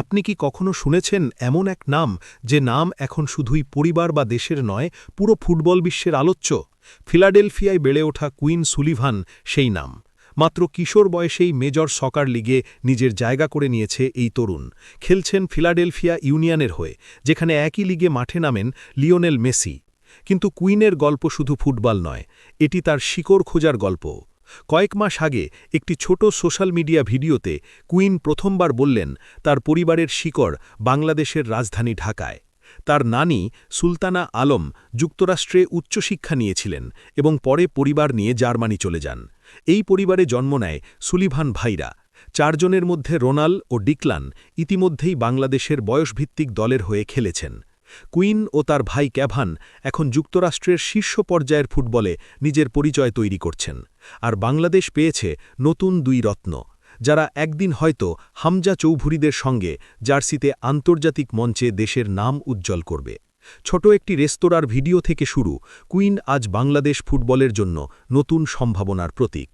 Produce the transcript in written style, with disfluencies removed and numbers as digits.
আপনি কি কখনো শুনেছেন এমন এক নাম যে নাম এখন শুধুই পরিবার বা দেশের নয়, পুরো ফুটবল বিশ্বের আলোচ্য? ফিলাডেলফিয়ায় বেড়ে ওঠা কুইন সুলিভান সেই নাম। মাত্র কিশোর বয়সেই মেজর সকার লিগে নিজের জায়গা করে নিয়েছে এই তরুণ। খেলছেন ফিলাডেলফিয়া ইউনিয়নের হয়ে, যেখানে একই লিগে মাঠে নামেন লিওনেল মেসি। কিন্তু কুইনের গল্প শুধু ফুটবল নয়, এটি তার শিকড় খোঁজার গল্প। কয়েক মাস আগে একটি ছোট সোশ্যাল মিডিয়া ভিডিওতে কুইন প্রথমবার বললেন তার পরিবারের শিকড় বাংলাদেশের রাজধানী ঢাকায়। তার নানি সুলতানা আলম যুক্তরাষ্ট্রে উচ্চশিক্ষা নিয়েছিলেন এবং পরে পরিবার নিয়ে জার্মানি চলে যান। এই পরিবারে জন্ম নেয় সুলিভান ভাইরা। চারজনের মধ্যে রোনাল ও ডিকলান ইতিমধ্যেই বাংলাদেশের বয়সভিত্তিক দলের হয়ে খেলেছেন। কুইন ও তার ভাই ক্যাভান এখন যুক্তরাষ্ট্রের শীর্ষ পর্যায়ের ফুটবলে নিজের পরিচয় তৈরি করছেন। আর বাংলাদেশ পেয়েছে নতুন দুই রত্ন, যারা একদিন হয়তো হামজা চৌধুরীদের সঙ্গে জার্সিতে আন্তর্জাতিক মঞ্চে দেশের নাম উজ্জ্বল করবে। ছোট একটি রেস্তোরাঁর ভিডিও থেকে শুরু, কুইন আজ বাংলাদেশ ফুটবলের জন্য নতুন সম্ভাবনার প্রতীক।